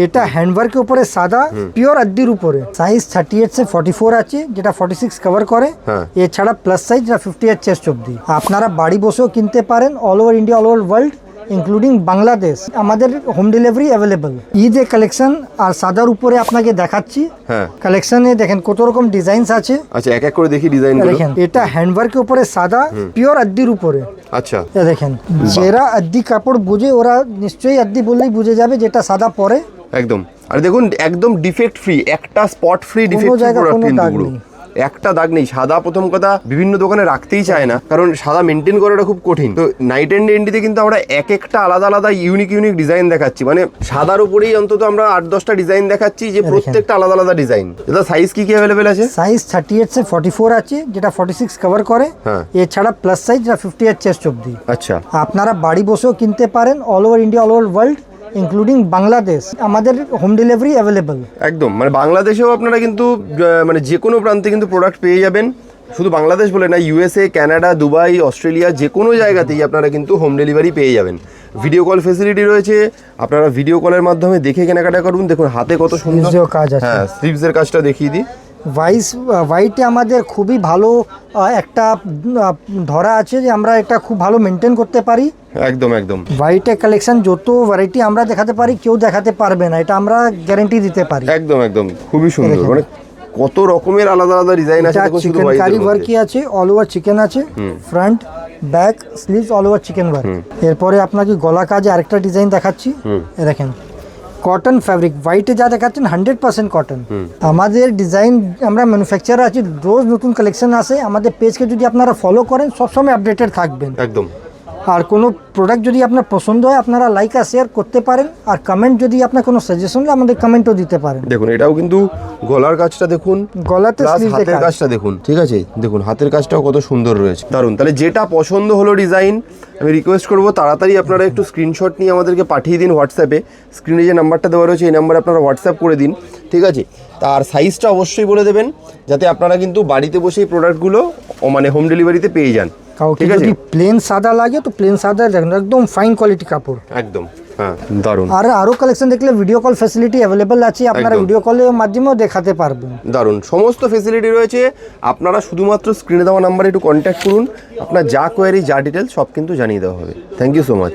এটা হ্যান্ডওয়ার্কের উপরে সাদা পিওর আদ্দির উপরে সাইজ 38 से 44 আছে, যেটা 46 কভার করে। এছাড়া প্লাস সাইজ যেটা 58 চেস্ট অবধি আপনারা বাড়ি বসেও কিনতে পারেন, all over India, all over world, including Bangladesh. আমাদের হোম ডেলিভারি অ্যাভেলেবল। ঈদে কালেকশন আর সাদার উপরে আপনাকে দেখাচ্ছি। কালেকশনে দেখেন কত রকম ডিজাইনস আছে। আচ্ছা, এক এক করে দেখি ডিজাইন। দেখেন এটা হ্যান্ডওয়ার্কের উপরে সাদা পিওর আদ্দির উপরে। আচ্ছা, দেখেন যারা আদ্দি কাপড় বুঝে ওরা নিশ্চয়ই আদ্দি বললেই বুঝে যাবে যেটা সাদা পরে একদম। আর দেখুন একদম ডিফেক্ট ফ্রি, একটা spot free defect free product কিন্তু একটা দাগ নেই। সাদা প্রথম কথা বিভিন্ন দোকানে রাখতেই চায় না, কারণ সাদা মেনটেন করাটা খুব কঠিন। তো নাইট অ্যান্ড এন্ডিতে কিন্তু আমরা এক একটা আলাদা আলাদা ইউনিক ডিজাইন দেখাচ্ছি, মানে সাদার উপরেই অন্তত আমরা 8-10টা ডিজাইন দেখাচ্ছি, যে প্রত্যেকটা আলাদা আলাদা ডিজাইন। এটা সাইজ কি অ্যাভেলেবেল আছে? সাইজ 38 से 44 আছে, যেটা 46 কভার করে। এছাড়া প্লাস সাইজ যেটা 58 চেস্ট অবধি। আচ্ছা, আপনারা বাড়ি বসেও কিনতে পারেন, all over India, all over world, including Bangladesh. আমাদের হোম ডেলিভারি অ্যাভেলেবল। একদম, মানে বাংলাদেশেও আপনারা কিন্তু মানে যে কোনো প্রান্তে কিন্তু প্রোডাক্ট পেয়ে যাবেন। শুধু বাংলাদেশ বলে না, ইউএসএ, কানাডা, দুবাই, অস্ট্রেলিয়া, যে কোনো জায়গাতেই আপনারা কিন্তু হোম ডেলিভারি পেয়ে যাবেন। ভিডিও কল ফেসিলিটি রয়েছে, আপনারা ভিডিও কলের মাধ্যমে দেখে কেনাকাটা করুন। দেখুন হাতে কত সুন্দর কাজ আছে। হ্যাঁ, স্লিভসের কাজটা দেখিয়ে দিই। হোয়াইটে আমাদের খুবই ভালো একটা ধরা আছে, যে আমরা এটা খুব ভালো মেনটেন করতে পারি। একদম একদম। হোয়াইটে কালেকশন যত ভ্যারাইটি আমরা দেখাতে পারি, কেউ দেখাতে পারবে না, এটা আমরা গ্যারান্টি দিতে পারি। একদম একদম, খুবই সুন্দর, মানে কত রকমের আলাদা আলাদা ডিজাইন আছে। দেখুন শুধু হোয়াইট চিকেন ওয়ার্কই আছে, অল ওভার চিকেন আছে, front back sleeves all over chicken work. এরপরে আপনাকে গলা কাজে আরেকটা ডিজাইন দেখাচ্ছি। দেখেন কটন ফ্যাব্রিক, হোয়াইটে যা দেখাচ্ছেন 100% কটন। আমাদের ডিজাইন আমরা ম্যানুফ্যাকচারার আছি, রোজ নতুন কালেকশন আসে। আমাদের পেজকে যদি আপনারা ফলো করেন, সবসময় আপডেটেড থাকবেন। একদম। আর কোনো প্রোডাক্ট যদি আপনার পছন্দ হয়, আপনারা লাইক আর শেয়ার করতে পারেন। আর কমেন্ট যদি আপনার কোনো সাজেশন হলে আমাদের কমেন্টও দিতে পারেন। দেখুন এটাও কিন্তু গলার কাজটা দেখুন, গলাতে হাতের কাজটা দেখুন, ঠিক আছে? দেখুন হাতের কাজটাও কত সুন্দর রয়েছে, দারুন। তাহলে যেটা পছন্দ হলো ডিজাইন, আমি রিকোয়েস্ট করবো তাড়াতাড়ি আপনারা একটু স্ক্রিনশট নিয়ে আমাদেরকে পাঠিয়ে দিন হোয়াটসঅ্যাপে। স্ক্রিনে যে নাম্বারটা দেওয়া রয়েছে এই নাম্বারে আপনারা হোয়াটসঅ্যাপ করে দিন, ঠিক আছে? তার সাইজটা অবশ্যই বলে দেবেন, যাতে আপনারা কিন্তু বাড়িতে বসে এই প্রোডাক্টগুলো মানে হোম ডেলিভারিতে পেয়ে যান। কাউকে যদি প্লেন সাদা লাগে তো প্লেন সাদা দেখেন, একদম ফাইন কোয়ালিটি কাপড়। একদম, হ্যাঁ, দারুন। আর আরো কালেকশন দেখলে ভিডিও কল ফ্যাসিলিটি অ্যাভেলেবল আছে, আপনারা ভিডিও কলের মাধ্যমেও দেখাতে পারবেন। দারুন, সমস্ত ফ্যাসিলিটি রয়েছে। আপনারা শুধুমাত্র স্ক্রিনে দেওয়া নাম্বারে একটু কন্ট্যাক্ট করুন, আপনার যা কোয়ারি, যা ডিটেলস সব কিন্তু জানিয়ে দেওয়া হবে। Thank you so much.